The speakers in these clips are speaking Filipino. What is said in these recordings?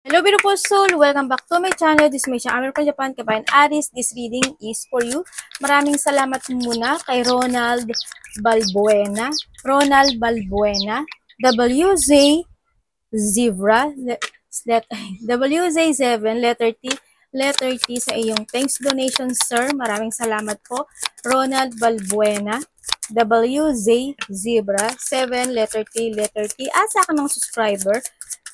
Hello beautiful soul! Welcome back to my channel. This is my channel from Japan, Kabayan Aris. This reading is for you. Maraming salamat muna kay Ronald Balbuena. WZ Zebra, WZ7, letter T sa iyong thanks donation, sir. Maraming salamat po. Ronald Balbuena, WZ Zebra, 7, letter T. Sa akin ng subscriber.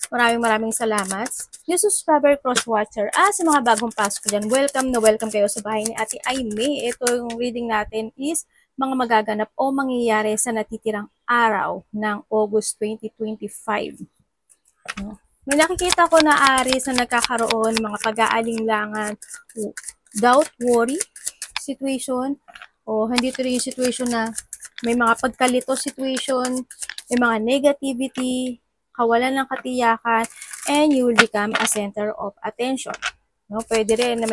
Maraming salamat. Yung subscriber cross-watcher, sa mga bagong pasok dyan, welcome kayo sa bahay ni Ate Aimee. Ito yung reading natin is mga magaganap o mangyayari sa natitirang araw ng August 2025. May nakikita ko na Aries na nagkakaroon mga pag-aalinlangan, doubt, worry, situation, o hindi ito rin yung situation na may mga pagkalito situation, may mga negativity, kawalan ng katiyakan, and you will become a center of attention. No, pwede rin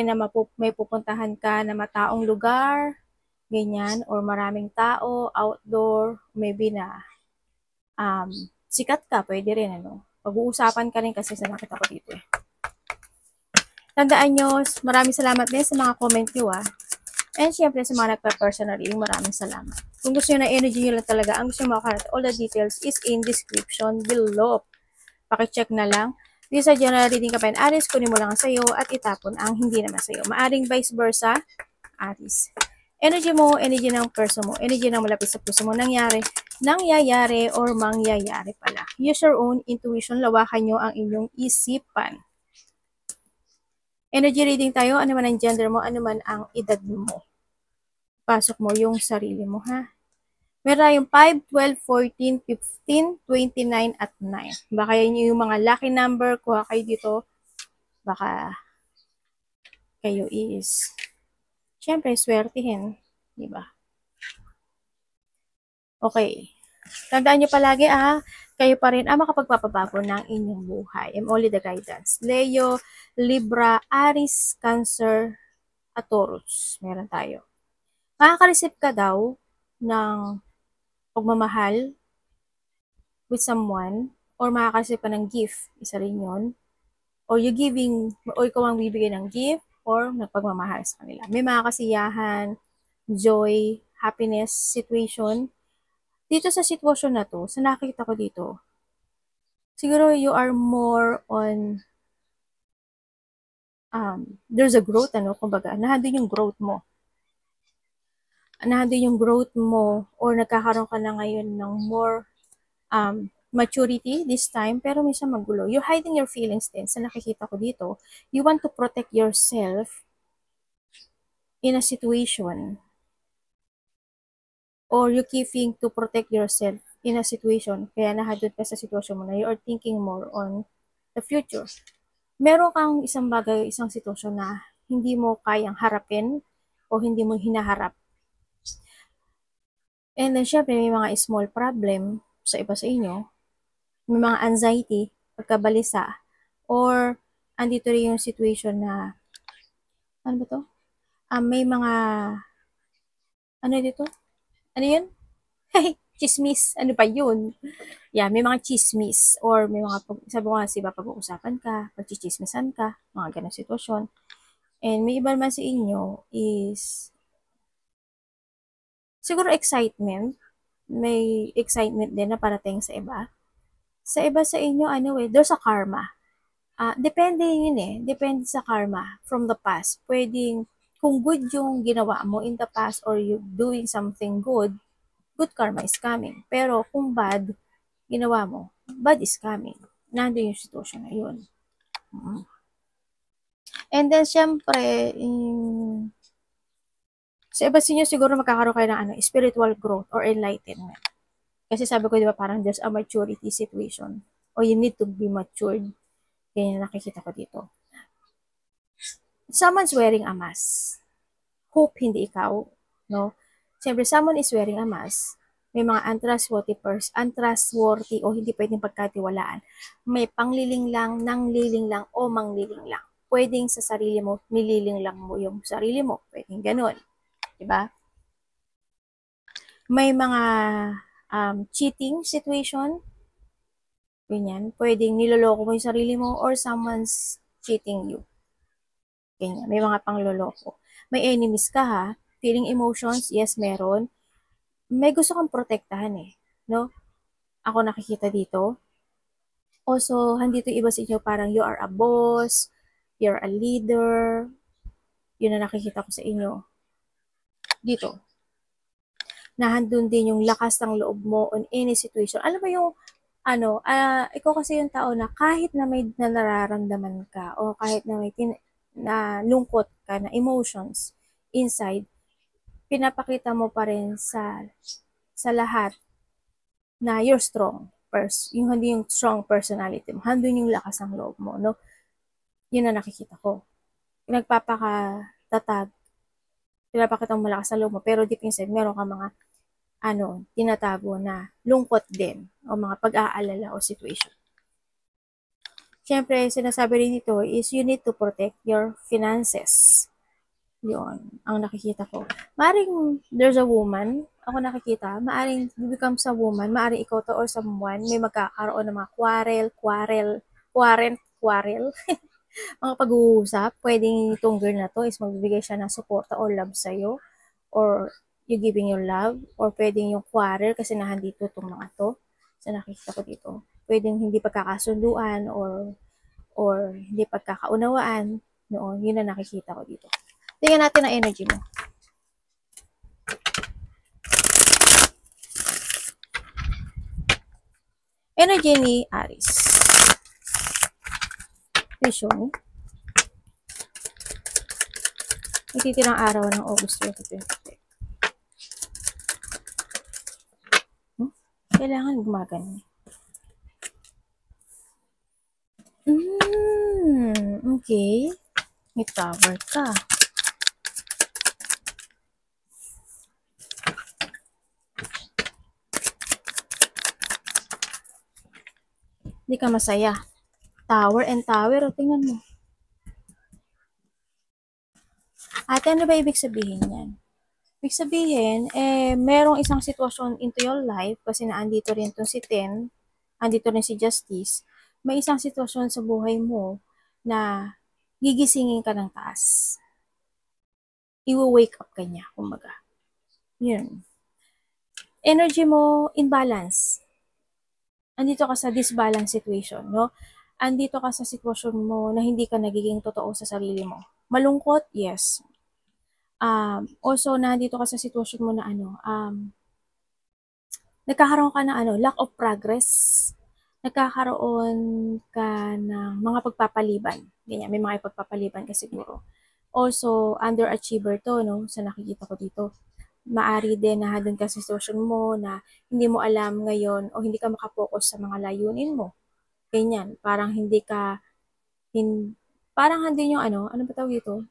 na may pupuntahan ka na mataong lugar, ganyan, or maraming tao, outdoor, maybe na sikat ka, pwede rin, ano. Pag-uusapan ka rin kasi sa nakita ko dito. Tandaan nyo, maraming salamat din sa mga comment nyo, And syempre sa mga nagpa-personal reading, maraming salamat. Kung gusto nyo na energy nyo lang talaga, ang gusto nyo makakarata, all the details is in description below. Pakicheck na lang. This is a general reading ka pa in Aries, kunin mo lang ang sayo at itapon ang hindi naman sayo. Maaring vice versa, Aries. Energy mo, energy ng person mo, energy ng malapit sa puso mo, nangyayari or mangyayari pala. Use your own intuition, lawakan nyo ang inyong isipan. Energy reading tayo, ano man ang gender mo, ano man ang edad mo. Pasok mo yung sarili mo, ha? Meron tayong 5, 12, 14, 15, 29, at 9. Baka yun yung mga lucky number, kuha kayo dito. Baka kayo is, syempre, swertihin. Diba? Okay. Tandaan nyo palagi, kayo pa rin ang makapagpapabago ng inyong buhay. I'm only the guidance. Leo, Libra, Aries, Cancer, at Taurus. Meron tayo. Makaka-receive ka daw ng pagmamahal with someone, or makaka-receive ka ng gift, isa rin yun. Or ikaw ang bibigay ng gift, or nagpagmamahal sa kanila. May mga kasiyahan, joy, happiness, situation. Dito sa sitwasyon na to, sa nakikita ko dito, siguro you are more on, there's a growth, kumbaga, nandun yung growth mo. Or nagkakaroon ka na ngayon ng more, maturity this time, pero minsan magulo. You're hiding your feelings din. Sa nakikita ko dito, you want to protect yourself in a situation, or you keeping to protect yourself in a situation, kaya nahadod ka sa sitwasyon mo na you are thinking more on the future. Meron kang isang bagay, isang sitwasyon na hindi mo kayang harapin o hindi mo hinaharap. And then, syempre, may mga small problem sa iba sa inyo. May mga anxiety, pagkabalisa, or andito rin yung situation na, ano ba to? May mga, ano dito? Ano yun? Chismis. Ano pa yun? Yeah, may mga chismis, or may mga, sabi ko nga, siba, pag-uusapan ka, pagchichismisan ka, mga ganang sitwasyon. And may iba naman sa inyo is, siguro excitement. May excitement din na parating sa iba. Sa iba sa inyo, there's a karma. Depende yun Depende sa karma from the past. Pwedeng, kung good yung ginawa mo in the past, or you doing something good karma is coming. Pero kung bad ginawa mo, bad is coming. Nandun yung sitwasyon na yun. And then, syempre, sa iba sa inyo, siguro magkakaroon kayo ng spiritual growth or enlightenment. Kasi sabi ko, di ba, parang there's a maturity situation. Or you need to be matured. Kaya nakikita ko dito. Someone's wearing a mask. Hope hindi ikaw, no? Siyempre, someone is wearing a mask. May mga untrustworthy o hindi pwedeng pagkatiwalaan. May pangliling lang, nangliling lang, o mangliling lang. Pwedeng sa sarili mo, nililing lang mo yung sarili mo. Pwedeng ganun. Diba? May mga cheating situation. Ganyan. Pwedeng niloloko mo yung sarili mo or someone's cheating you. Ganyan. May mga pangloloko. May enemies ka ha. Feeling emotions, yes, meron. May gusto kang protektahan eh. No? Ako nakikita dito. Also, handito iba sa inyo parang you are a boss, you're a leader. Yun na nakikita ko sa inyo. Dito. Nahandun din yung lakas ng loob mo on any situation. Alam mo yung ikaw kasi yung tao na kahit na may na nararamdaman ka o kahit na may na lungkot ka na emotions inside, pinapakita mo pa rin sa lahat na you're strong. Yung hindi yung strong personality mo, handun yung lakas ng loob mo, no? Yun na nakikita ko. Nagpapakatatag, pinapakita mo malakas ang loob mo, pero deep inside, meron ka mga tinatago na lungkot din o mga pag-aalala o situation. Siyempre, sinasabi rin dito is you need to protect your finances. Yun, ang nakikita ko. Maaring there's a woman, ako nakikita, maaring becomes a woman, maaring ikaw to or someone, may magkakaroon ng mga quarrel, mga pag-uusap, pwedeng itong girl na to is magbibigay siya ng suporta or love sa'yo, or you giving your love, or pwedeng yung quarrel kasi nahandito itong mga to. So nakikita ko dito. Pwedeng hindi pagkakasunduan or hindi pagkakaunawaan. Noon, yun na nakikita ko dito. Tingnan natin ang energy mo. Energy ni Aries. Please show me. Ititirang araw ng August 2023. Kailangan gumagana. Okay. May tower ka. Hindi ka masaya. Tower and tower. O, tingnan mo. Ate, ano ba ibig sabihin yan? Ibig sabihin, merong isang sitwasyon into your life kasi naandito rin itong si Ten, andito rin si Justice. May isang sitwasyon sa buhay mo na gigisingin ka ng taas. I-wake up ka niya, kumbaga. Yun. Energy mo, imbalance. Andito ka sa disbalance situation, no? Andito ka sa sitwasyon mo na hindi ka nagiging totoo sa sarili mo. Malungkot? Yes. Also, nandito ka sa sitwasyon mo na nagkakaroon ka ng lack of progress. Nagkakaroon ka ng mga pagpapaliban. Ganyan, may mga pagpapaliban ka siguro. Also, underachiever to, no? Sa nakikita ko dito. Maari din na doon ka sa sitwasyon mo na hindi mo alam ngayon o hindi ka makapokus sa mga layunin mo. Ganyan, parang parang hindi yung ano ba tawag ito?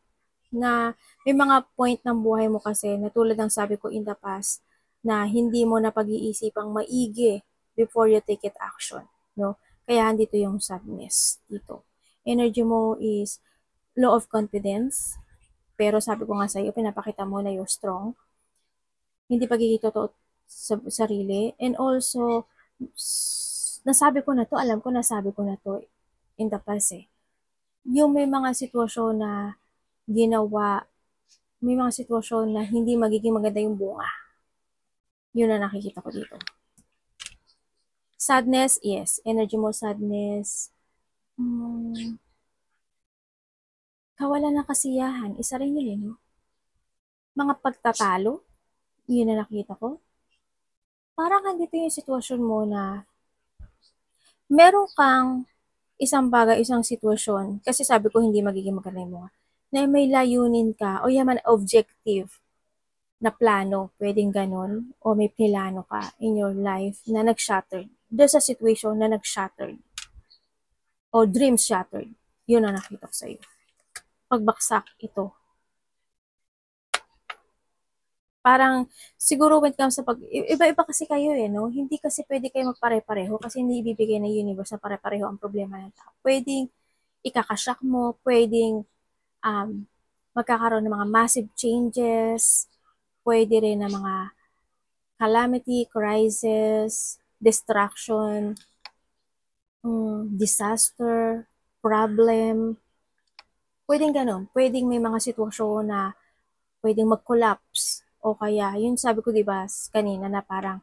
Na may mga point ng buhay mo kasi na tulad ng sabi ko in the past na hindi mo na pag-iisipang maigi before you take it action, no? Kaya dito yung sadness dito. Energy mo is low of confidence, pero sabi ko nga sa iyo, pinapakita mo na you're strong. Hindi pagiging totoo sa sarili. And also, nasabi ko na to, alam ko nasabi ko na to in the past eh. Yung may mga sitwasyon na ginawa, may mga sitwasyon na hindi magiging maganda yung bunga. Yun na nakikita ko dito. Sadness, yes. Energy mo, sadness. Kawalan ng kasiyahan. Isa rin yun, no? Mga pagtatalo. Yun na nakita ko. Parang andito yung sitwasyon mo na meron kang isang bagay, isang sitwasyon. Kasi sabi ko hindi magiging maganda yung bunga. Na may layunin ka o yaman objective na plano, pwedeng ganun, o may plano ka in your life na nag-shattered. There's a situation na nag-shattered o dreams shattered. Yun ang nakita ko sa iyo. Pagbaksak ito. Parang siguro when it comes sa iba-iba kasi kayo no? Hindi kasi pwede kayo magpare-pareho kasi hindi ibibigay ng universe na pare-pareho ang problema ng tao. Pwedeng ikakashock mo, pwedeng magkakaroon ng mga massive changes, pwede rin na mga calamity, crisis, distraction. disaster, problem, pwedeng ganun. Pwedeng may mga sitwasyon na pwedeng mag-collapse o kaya, yun sabi ko diba kanina na parang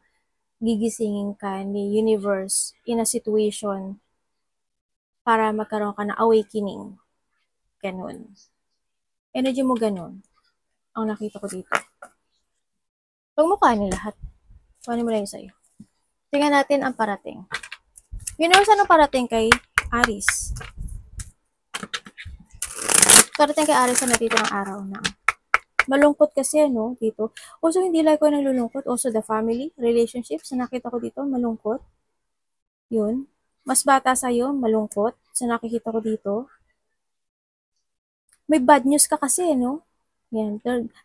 gigisingin ka ni universe in a situation para magkaroon ka ng awakening. Ganun. Energy mo ganun. Ang nakita ko dito. Pagmukha ni lahat. Paano mo lang yung sa'yo? Tingnan natin ang parating. Universe, anong parating kay Aries? Parating kay Aries na dito ng araw na. Malungkot kasi, no, dito. Also, hindi like ko nalulungkot. Also, the family, relationships, na nakita ko dito, malungkot. Yun. Mas bata sa'yo, malungkot. Sa nakikita ko dito. May bad news ka kasi, no? Yan.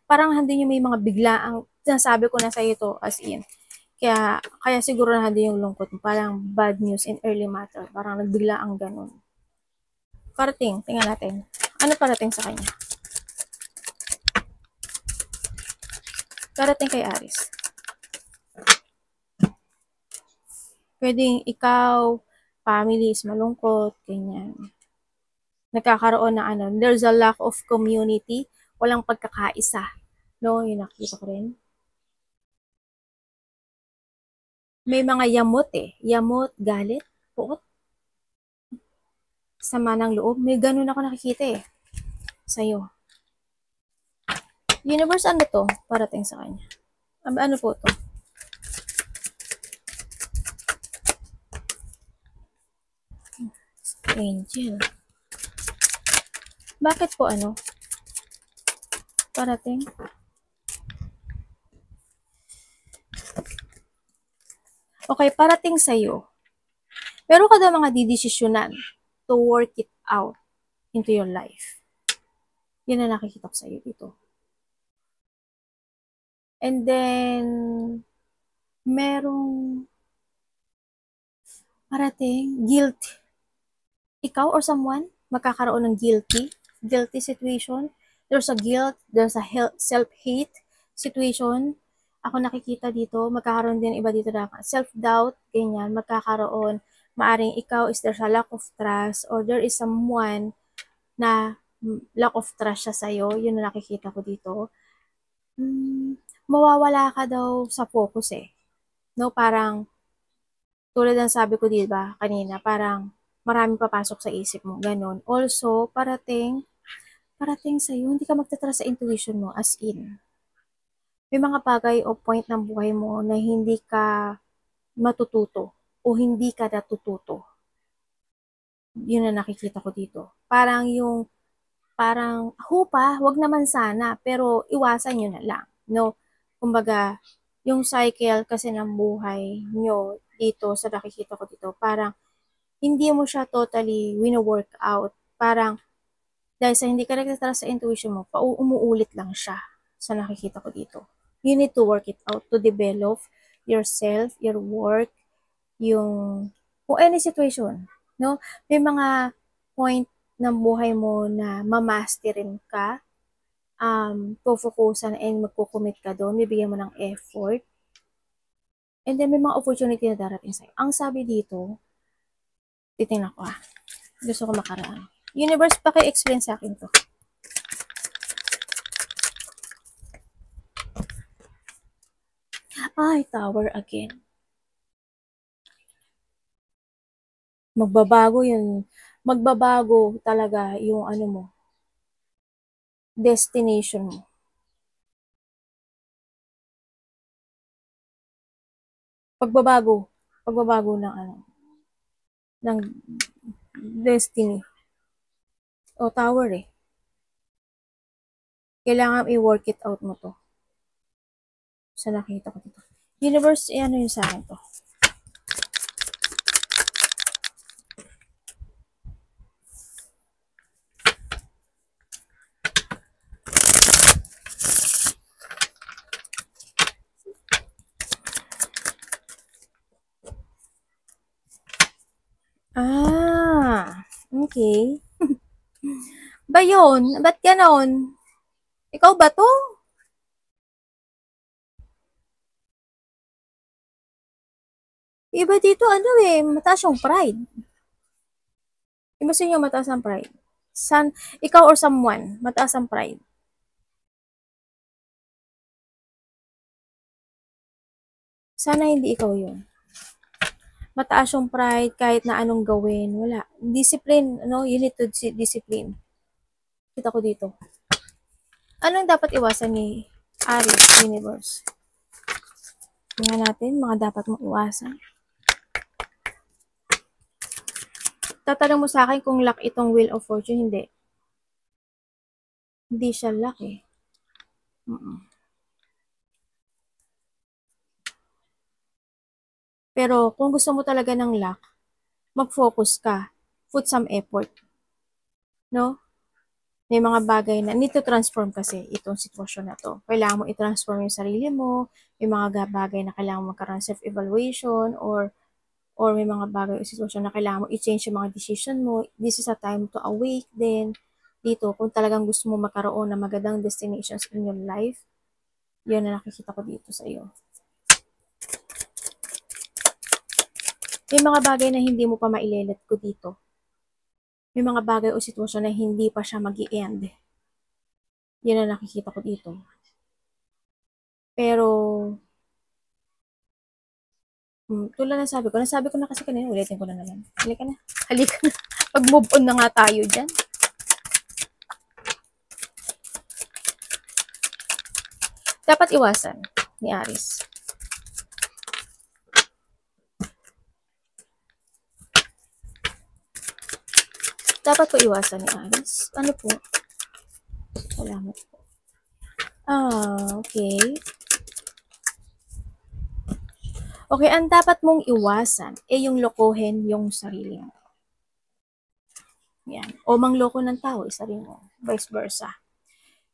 Parang hindi nyo may mga biglaang, sinasabi ko na sa'yo to as in. Kaya siguro na hindi yung lungkot. Parang bad news in early matter. Parang nagbigla ang ganun. Parating, tingnan natin. Ano parating sa kanya? Parating kay Aries. Pwedeng ikaw, family is malungkot, ganyan. Nagkakaroon na there's a lack of community, walang pagkakaisa. No, yun nakita ko rin. May mga yamot Yamot, galit, puot. Sama ng loob. May ganun ako nakikita sa'yo. Universe, ano to? Parating sa kanya. Ano po to? Angel. Bakit po parating? Okay, parating sa'yo. Pero kada mga didesisyonan to work it out into your life. Yun na nakikita ko sa'yo dito. And then, merong parating guilt. Ikaw or someone magkakaroon ng guilty situation. There's a guilt, there's a self-hate situation. Ako nakikita dito, magkakaroon din iba dito na self-doubt, ganyan, magkakaroon. Maaring ikaw is there's a lack of trust or there is someone na lack of trust siya sa'yo. Yun na nakikita ko dito. Mawawala ka daw sa focus No, parang tulad ng sabi ko diba kanina, parang maraming papasok sa isip mo, ganun. Also, parating sa'yo, hindi ka magtatrust sa intuition mo, as in. May mga bagay o point ng buhay mo na hindi ka matututo o hindi ka natututo. Yun na nakikita ko dito. Parang wag naman sana, pero iwasan nyo na lang. No? Kumbaga, yung cycle kasi ng buhay nyo dito, sa nakikita ko dito, parang hindi mo siya totally wino-work out. Parang, dahil sa hindi ka nagtatrust sa intuition mo, umuulit lang siya sa nakikita ko dito. You need to work it out to develop yourself, your work, kung any situation. No? May mga point ng buhay mo na mamasterin ka, pufokusan and magkukumit ka doon, bibigyan mo ng effort. And then may mga opportunity na darating sa'yo. Ang sabi dito, titingnan ko gusto ko makaraan. Universe, paki-explain sa akin to. Ay, Tower again. Magbabago talaga yung mo, destination mo. Pagbabago ng destiny. O Tower Kailangan i-work it out mo to. Sa nakita ko dito. Universe, ano yun sa akin to? Okay. Ba yun? Ba't ganon? Ikaw ba to? Iba dito mataas yung pride. Iba sa inyo mataas ang pride. Ikaw or someone, mataas ang pride. Sana hindi ikaw yun. Mataas yung pride kahit na anong gawin. Wala. Discipline, you need to discipline. Kita ko dito. Anong dapat iwasan ni Aries Universe? Tingnan natin, mga dapat mong iwasan. Tatanong mo sa akin kung luck itong Wheel of Fortune, hindi. Hindi siya luck eh. Pero kung gusto mo talaga ng luck, mag-focus ka. Put some effort. No? May mga bagay na need to transform kasi itong sitwasyon na to. Kailangan mo i-transform yung sarili mo. May mga bagay na kailangan mo magkaroon self-evaluation or may mga bagay o sitwasyon na kailangan mo i-change yung mga decision mo. This is a time to awake din. Dito, kung talagang gusto mo magkaroon ng magandang destinations in your life, yun na nakikita ko dito sa iyo. May mga bagay na hindi mo pa mailelet ko dito. May mga bagay o sitwasyon na hindi pa siya mag-i-end. Yan na nakikita ko dito. Pero, tulad na nasabi ko na kasi kanina, ulitin ko na naman. Halika na. Pag-move on na nga tayo dyan. Dapat iwasan ni Aries. Dapat po iwasan ni Aries. Ano po? Salamat po. Okay. Okay, ang dapat mong iwasan ay yung lokohin yung sarili mo. Yan. O mangloko ng tao, isa rin mo. Vice versa.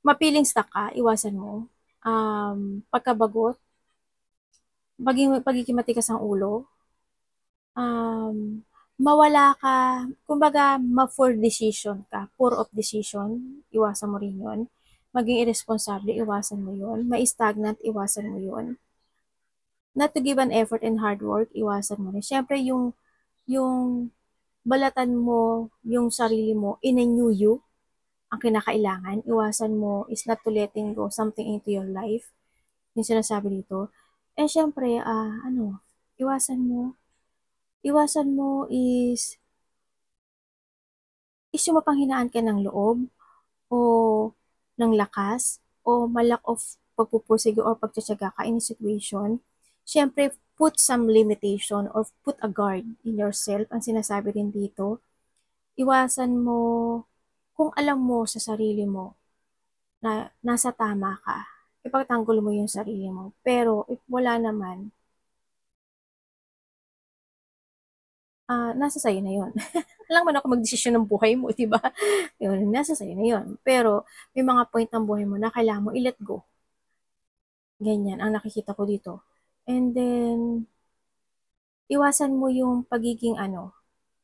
Mapiling stuck ka, iwasan mo. Pagkabagot, pagiging matigas ang ulo, mawala ka, kumbaga, ma-poor decision ka, poor of decision, iwasan mo rin yun. Maging irresponsible, iwasan mo yun. Ma-stagnant, iwasan mo yun. Not to give an effort and hard work, iwasan mo rin. Siyempre, yung balatan mo yung sarili mo in a new you, ang kinakailangan, iwasan mo is not to letting go something into your life. Yung sinasabi dito. And syempre, iwasan mo is yung mapanghinaan ka ng loob o ng lakas o malak of pagpupursige or pagtsatsaga ka in a situation. Syempre, put some limitation or put a guard in yourself. Ang sinasabi din dito, iwasan mo kung alam mo sa sarili mo na nasa tama ka, ipagtanggol mo yung sarili mo. Pero if wala naman, nasa sayo na yun. Alam mo na ako mag-desisyon ng buhay mo, diba? Yun, nasa sayo na yun. Pero may mga point ng buhay mo na kailangan mo i-let go. Ganyan ang nakikita ko dito. And then, iwasan mo yung pagiging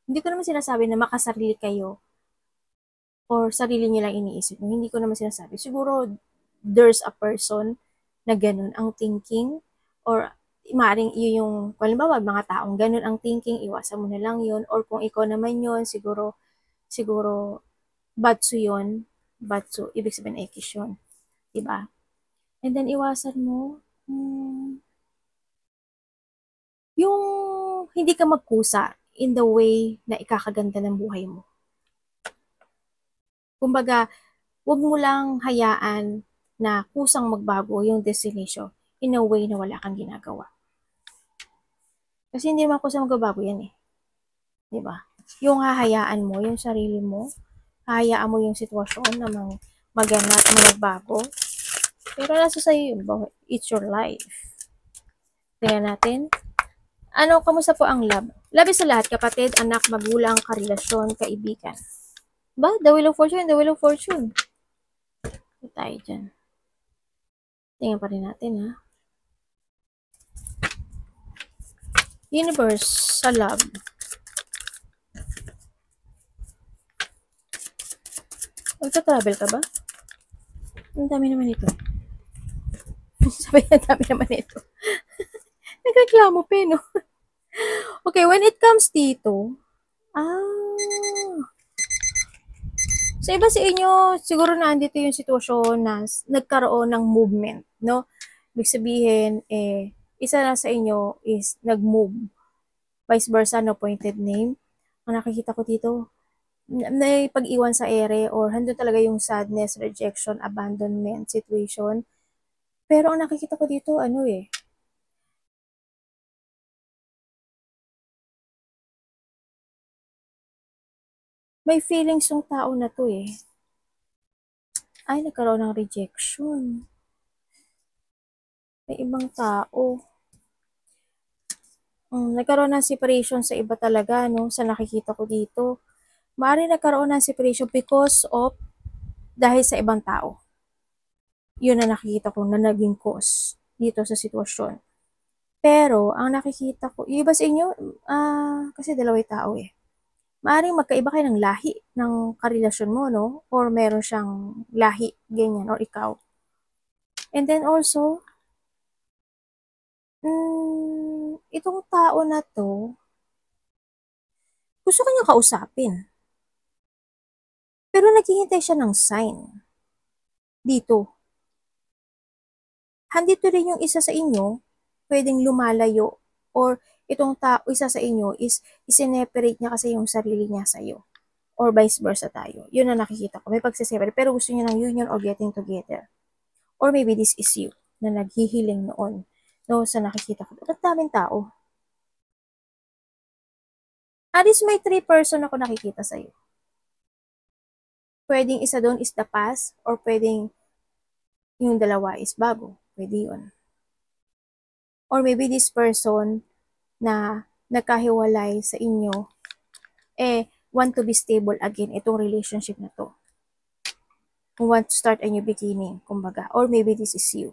hindi ko naman sinasabi na makasarili kayo or sarili niyo lang iniisip mo. Hindi ko naman sinasabi. Siguro, there's a person na ganun ang thinking or maaaring yun yung, halimbawa, mga taong ganun ang thinking, iwasan mo na lang yun. Or kung ikaw naman yun, siguro, batso yun. Batso, ibig sabihin ekis yun. Diba? And then, iwasan mo, yung hindi ka magkusa in the way na ikakaganda ng buhay mo. Kumbaga, huwag mo lang hayaan na kusang magbago yung destination in a way na wala kang ginagawa. Kasi hindi naman kusang magbabago yan eh. Diba? Yung hahayaan mo, yung sarili mo, hahayaan mo yung sitwasyon na maganap, magbago. Pero nasa sa'yo yun, it's your life. Tingnan natin. Kamusta po ang love? Love sa lahat, kapatid, anak, magulang, karelasyon, kaibigan. Ba? The Wheel of Fortune, the Wheel of Fortune. Ito tayo dyan. Tingnan pa rin natin, ha. Universe sa love. Magta-travel ka ba? Ang dami naman ito. Sabi na dami naman ito. Nagreklamo pa, no? Okay, when it comes dito, So, iba sa inyo, siguro na andito yung sitwasyon na nagkaroon ng movement, no? Ibig sabihin, isa na sa inyo is nag-move. Vice versa, no pointed name. Ang nakikita ko dito, may pag-iwan sa ere or handun talaga yung sadness, rejection, abandonment situation. Pero ang nakikita ko dito, may feelings yung tao na to eh. Ay, nagkaroon ng rejection. May ibang tao. Nagkaroon ng separation sa iba talaga, no? Sa nakikita ko dito. Maaari nagkaroon ng separation because of dahil sa ibang tao. Yun na nakikita ko na naging cause dito sa sitwasyon. Pero, ang nakikita ko, iba sa inyo, kasi dalaway tao eh. Maaring magkaiba kayo ng lahi ng karelasyon mo, no? Or meron siyang lahi, ganyan, or ikaw. And then also, itong tao na to, gusto kanyang kausapin. Pero naghihintay siya ng sign. Dito. Handito rin yung isa sa inyo, pwedeng lumalayo. Or itong tao, isa sa inyo is isineperate niya kasi yung sarili niya sa iyo. Or vice versa tayo. Yun ang nakikita ko. May pagsiseparate. Pero gusto niya ng union or getting together. Or maybe this is you na naghihiling noon. No, sa nakikita ko. Ang daming tao. At least may 3 person ako nakikita sa iyo. Pwedeng isa doon is the past or pwedeng yung dalawa is bago. Pwede yun. Or maybe this person na nagkahiwalay sa inyo want to be stable again itong relationship na to. Who want to start a new beginning, kumbaga. Or maybe this is you.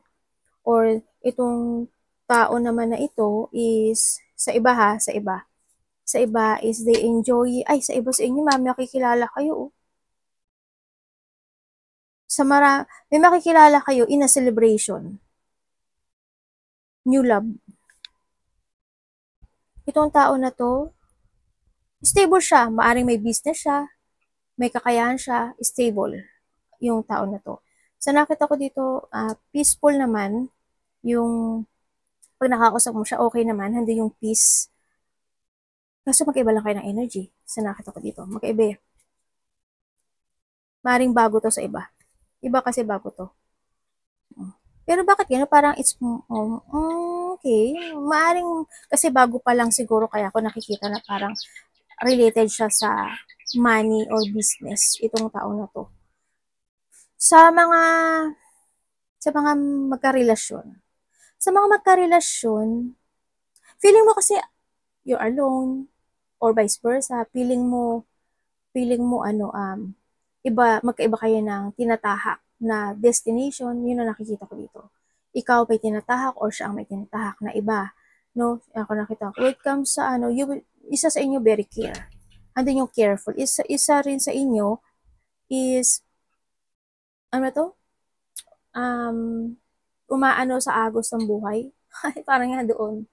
Or itong tao naman na ito is sa iba ha, sa iba. Sa iba is they enjoy, sa iba sa inyo, mami, makikilala kayo. May makikilala kayo in a celebration. New love. Itong tao na to, stable siya. Maaring may business siya, may kakayahan siya, stable yung tao na to. So nakita ko dito, peaceful naman, yung pag nakakausap mo siya, okay naman, hindi yung peace. Kaso magkaiba lang kayo ng energy. So nakita ko dito, magkaiba. Maaring bago to sa iba. Iba kasi bago to. Pero bakit gano'n? Parang it's, okay. Maaring, kasi bago pa lang siguro kaya ako nakikita na parang related siya sa money or business, itong tao na to. Sa mga magkarelasyon. Sa mga magkarelasyon, feeling mo kasi you're alone or vice versa, feeling mo magkaiba kayo ng tinatahak na destination, yun ang nakikita ko dito. Ikaw may tinatahak or siya ang may tinatahak na iba. No? Ako nakita ko. When it comes sa isa sa inyo very care. Andun yung careful. Isa rin sa inyo is umaano sa agos ng buhay. Parang nga doon.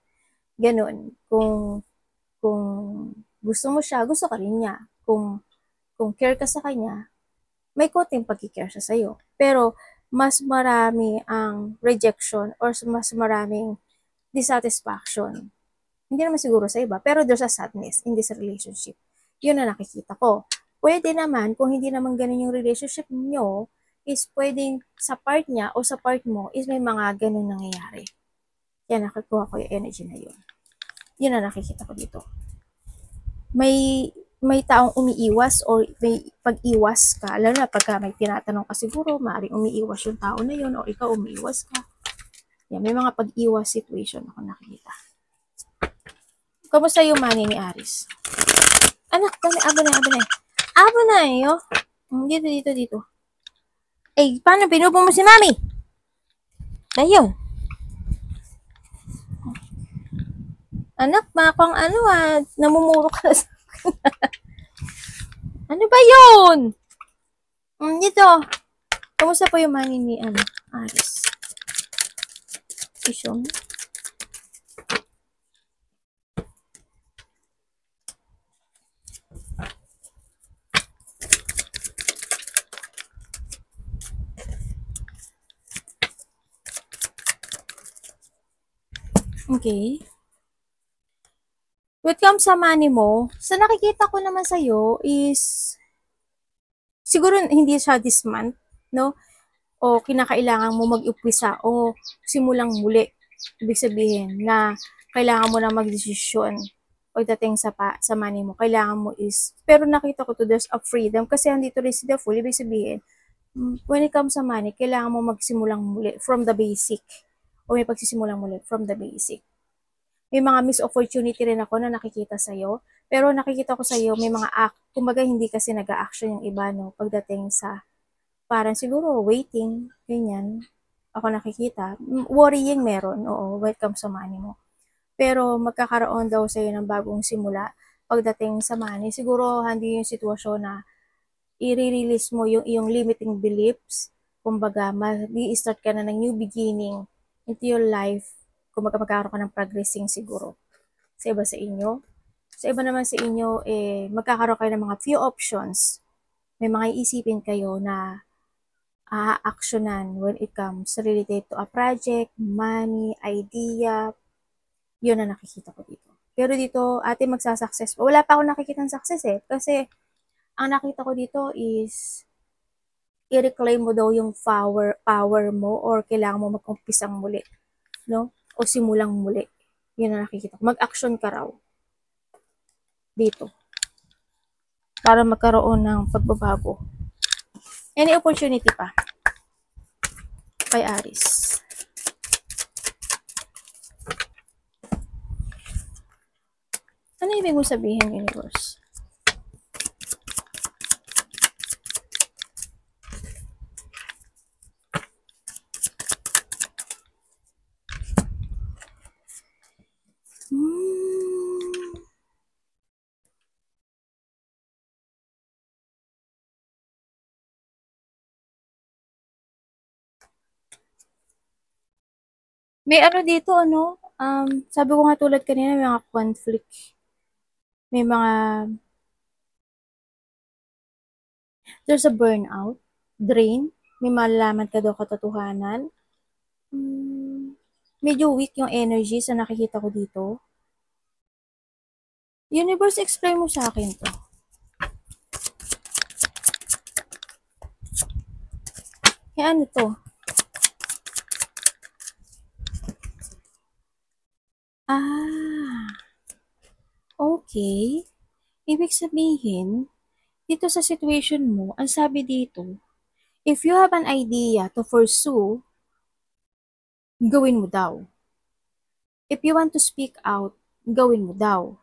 Ganon. Kung gusto mo siya, gusto ka rin niya. Kung care ka sa kanya, may konting pagkikare siya sa'yo. Pero, mas marami ang rejection or mas maraming dissatisfaction. Hindi naman siguro sa iba, pero there's a sadness in this relationship. Yun na nakikita ko. Pwede naman, kung hindi naman ganun yung relationship nyo, is pwedeng sa part niya o sa part mo is may mga ganun nangyayari. Yan, nakakuha ko yung energy na yun. Yun na nakikita ko dito. May taong umiiwas or may pag-iwas ka, lalo na pagka may tinatanong ka siguro, maaaring umiiwas yung tao na yun o ikaw umiiwas ka. Yan, may mga pag-iwas situation ako nakikita. Kamusta yung money ni Aris? Anak, abo na yo. Dito. Paano pinupo mo si Mami? Ayun. Anak, makang namumuro ka sa ano ba yun? Dito. Kamusta po yung money ni Aris? Isyong. Okay. When it comes sa money mo, sa nakikita ko naman sa'yo is, siguro hindi siya this month, no? O kinakailangan mo mag-umpisa o simulang muli. Ibig sabihin na kailangan mo na magdesisyon pagdating sa money mo. Kailangan mo is, pero nakita ko to, there's a freedom kasi andito rin si the fool. Ibig sabihin, when it comes sa money, kailangan mo magsimulang muli from the basic. O may pagsisimulang muli from the basic. May mga missed opportunity rin ako na nakikita sa'yo. Pero nakikita ko sa'yo, may mga kumbaga hindi kasi nag-a-action yung iba, no? Pagdating sa, parang siguro waiting, ganyan. Ako nakikita. Worrying meron, oo, when it comes sa money mo. Pero magkakaroon daw sa'yo ng bagong simula pagdating sa money. Siguro hindi yung sitwasyon na i-release mo yung iyong limiting beliefs. Kumbaga, mag-i-start ka na ng new beginning into your life. Kumbaga, magkakaroon ka ng progressing siguro. Sa iba sa inyo. Sa iba naman sa inyo, magkakaroon kayo ng mga few options. May mga iisipin kayo na a-actionan when it comes related to a project, money, idea. Yun ang nakikita ko dito. Pero dito, ate magsasucess. Wala pa ako nakikita ng success kasi ang nakita ko dito is i-reclaim mo daw yung power mo or kailangan mo mag-umpisang muli, no? O simulang muli. Yun ang nakikita ko. Mag-action ka raw dito para magkaroon ng pagbabago. Any opportunity pa kay Aris. Ano ibig mo sabihin, universe? May ano dito, ano? Sabi ko nga tulad kanina, may mga conflict. May mga, there's a burnout, drain, may malalaman ka daw katotohanan. Medyo weak yung energy sa nakikita ko dito. Universe, explain mo sa akin to. Ano to? Okay. Ibig sabihin, dito sa situation mo, ang sabi dito, if you have an idea to pursue, gawin mo daw. If you want to speak out, gawin mo daw.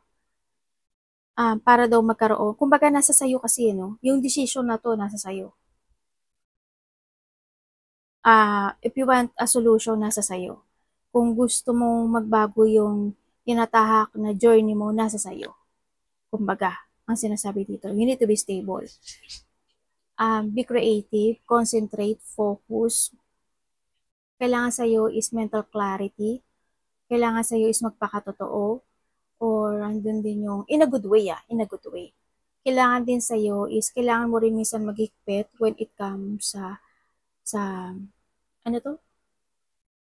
Para daw magkaroon, kumbaga nasa sayo kasi, no? Yung decision na to, nasa sayo. If you want a solution, nasa sayo. Kung gusto mong magbago yung tinatahak na journey mo, nasa sayo. Kumbaga, ang sinasabi dito, you need to be stable. Be creative, concentrate, focus. Kailangan sa'yo is mental clarity. Kailangan sa'yo is magpakatotoo. Or andun din yung, in a good way, in a good way. Kailangan din sa'yo is, kailangan mo rin minsan maghigpit when it comes sa ano to?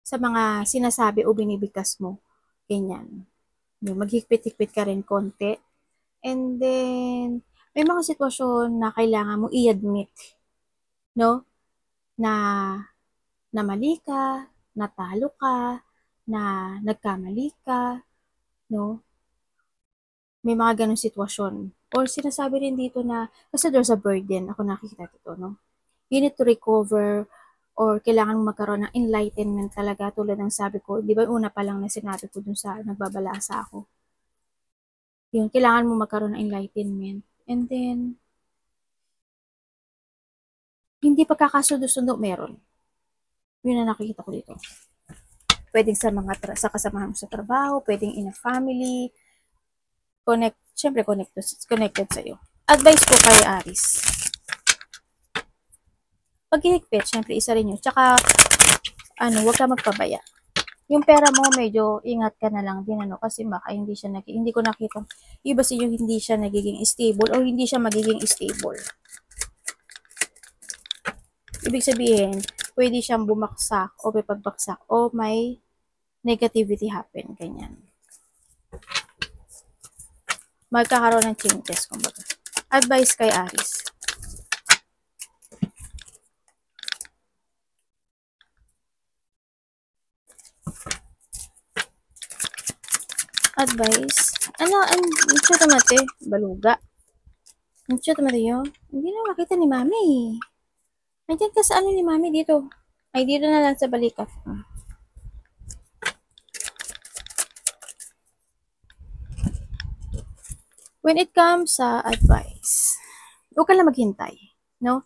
Sa mga sinasabi o binibigkas mo. Ganyan. Maghigpit-higpit ka rin konti. And then, may mga sitwasyon na kailangan mo i-admit, no? Na mali ka, natalo ka, na nagkamali ka, no? May mga ganong sitwasyon. Or sinasabi rin dito na, kasi there's a burden, ako nakikita dito, no? You need to recover or kailangan mo magkaroon ng enlightenment talaga tulad ng sabi ko. Di ba una pa lang na sinabi ko dun sa nagbabalasa ako. Yung kailangan mo magkaroon ng enlightenment. And then, hindi pagkakasundo-sundo meron. Yun na nakikita ko dito. Pwedeng sa kasamahan mo sa trabaho, pwedeng in a family, syempre connected sa'yo. Advice ko kay Aris. Paghihigpit, syempre isa rin yun. Tsaka, huwag ka magpabaya. Yung pera mo, medyo ingat ka na lang din, kasi baka hindi ko nakita, iba sa yung hindi siya nagiging stable o hindi siya magiging stable. Ibig sabihin, pwede siyang bumaksak o may pagbaksak o may negativity happen, ganyan. Magkakaroon ng changes, kumbaga. Advice kay Aries. Advice. Ano, ang ito mate, baluga. Ang ito mate yun. Hindi na makita ni Mami. Nandiyan ka sa ano ni Mami dito. Ay, dito na lang sa balikat. When it comes sa advice, huwag ka lang maghintay. No?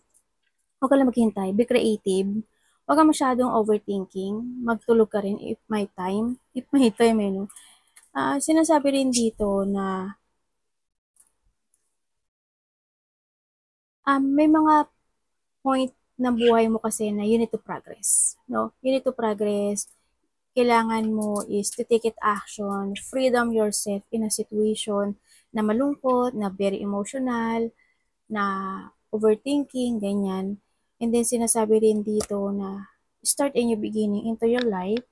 Huwag ka lang maghintay. Be creative. Huwag ka masyadong overthinking. Magtulog ka rin if may time. If may time, eh, no? Sinasabi rin dito na may mga point ng buhay mo kasi na you need to progress. No? You need to progress. Kailangan mo is to take it action, freedom yourself in a situation na malungkot, na very emotional, na overthinking, ganyan. And then sinasabi rin dito na start a new beginning into your life.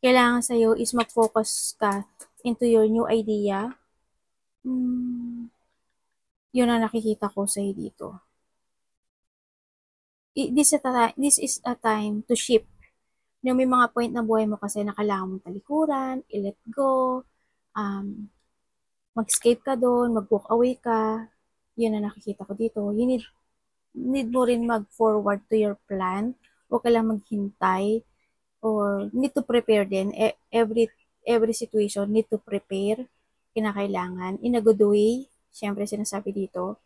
Kailangan sa'yo is mag-focus ka into your new idea. Yun ang nakikita ko sa'yo dito. This is a time to shift. May mga point na buhay mo kasi na kailangan mong talikuran, i-let go, mag-escape ka doon, mag-walk away ka. Yun ang nakikita ko dito. You need mo rin mag-forward to your plan. Huwag ka lang maghintay or need to prepare din. Every situation need to prepare. Kinakailangan. In a good way. Siyempre, sinasabi dito.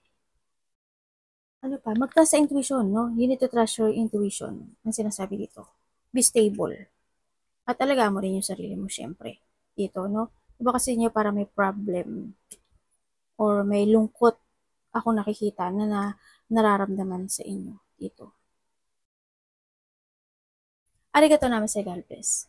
Ano pa? Magtaas sa intuition, no? You need to trust your intuition. Ang sinasabi dito. Be stable. At alaga mo rin yung sarili mo, siyempre. Dito, no? Diba kasi niyo para may problem or may lungkot ako nakikita na nararamdaman sa inyo dito. Arigato naman sa God bless.